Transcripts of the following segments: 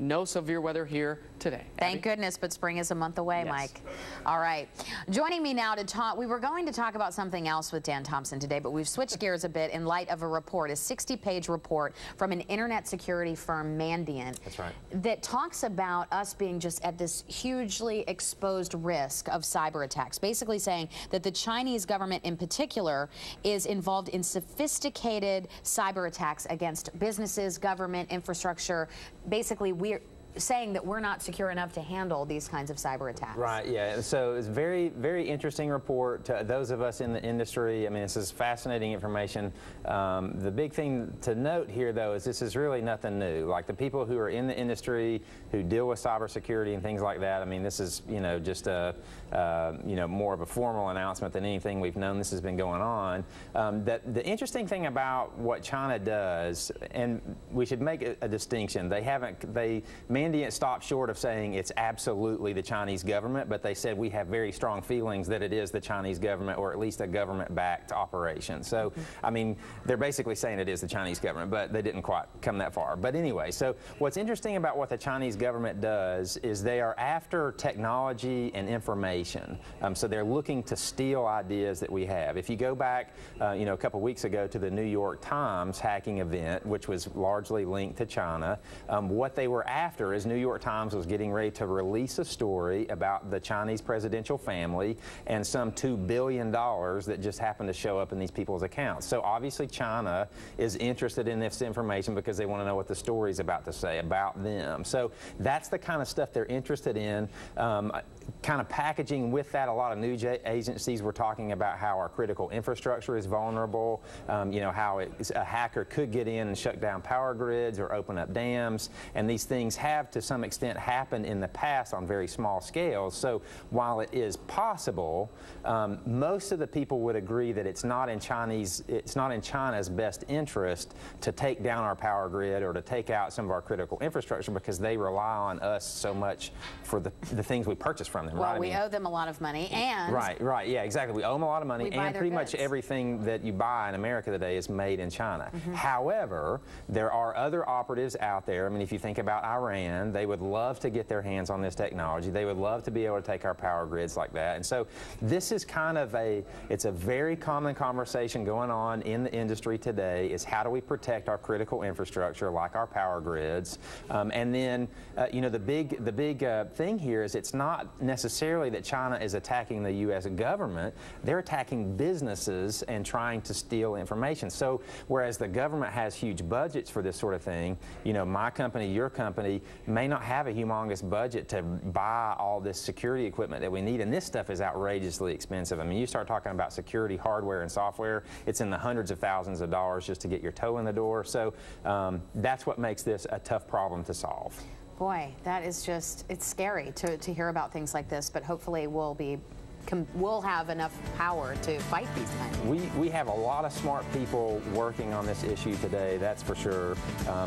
no severe weather here today. Thank goodness, but spring is a month away, yes. Mike. All right. Joining me now to talk, we were going to talk about something else with Dan Thompson today, but we've switched gears a bit in light of a report, a 60-page report from an internet security firm, Mandiant. That's right. That talks about us being just at this hugely exposed risk of cyber attacks, basically saying that the Chinese government in particular is involved in sophisticated cyber attacks against businesses, government, infrastructure. Basically, we're saying that we're not secure enough to handle these kinds of cyber attacks. Right, yeah. So it's very, very interesting report to those of us in the industry. I mean, this is fascinating information. The big thing to note here, though, is this is really nothing new. Like the people who are in the industry who deal with cybersecurity and things like that, I mean, this is, you know, just a, you know, more of a formal announcement than anything we've known. This has been going on. The interesting thing about what China does, and we should make a distinction, Mandiant stopped short of saying it's absolutely the Chinese government, but they said we have very strong feelings that it is the Chinese government, or at least a government-backed operation. So, I mean, they're basically saying it is the Chinese government, but they didn't quite come that far. But anyway, so what's interesting about what the Chinese government does is they are after technology and information. So they're looking to steal ideas that we have. If you go back, you know, a couple weeks ago to the New York Times hacking event, which was largely linked to China, what they were after is New York Times was getting ready to release a story about the Chinese presidential family and some $2 billion that just happened to show up in these people's accounts. So obviously China is interested in this information because they want to know what the story's about to say about them. So that's the kind of stuff they're interested in. Kind of packaging with that, a lot of news agencies were talking about how our critical infrastructure is vulnerable, you know, how a hacker could get in and shut down power grids or open up dams, and these things have to some extent happened in the past on very small scales. So while it is possible, most of the people would agree that it's not in China's best interest to take down our power grid or to take out some of our critical infrastructure because they rely on us so much for the things we purchase from them. Well, right? we owe them a lot of money, and right, yeah, exactly. We owe them a lot of money, and pretty much goods. Everything that you buy in America today is made in China. However, there are other operatives out there. I mean, if you think about Iran, they would love to get their hands on this technology. They would love to be able to take our power grids like that. And so this is kind of it's a very common conversation going on in the industry today, is how do we protect our critical infrastructure like our power grids? And then, you know, the big thing here is it's not necessarily that China is attacking the U.S. government. They're attacking businesses and trying to steal information. So whereas the government has huge budgets for this sort of thing, you know, my company, your company may not have a humongous budget to buy all this security equipment that we need, and this stuff is outrageously expensive. I mean, you start talking about security hardware and software, it's in the hundreds of thousands of dollars just to get your toe in the door. So that's what makes this a tough problem to solve. Boy, that is just, it's scary to hear about things like this, but hopefully we'll have enough power to fight these kinds of things. We have a lot of smart people working on this issue today, that's for sure.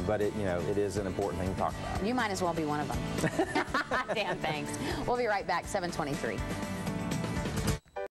But you know, it is an important thing to talk about. You might as well be one of them. Dan, thanks. We'll be right back, 7:23.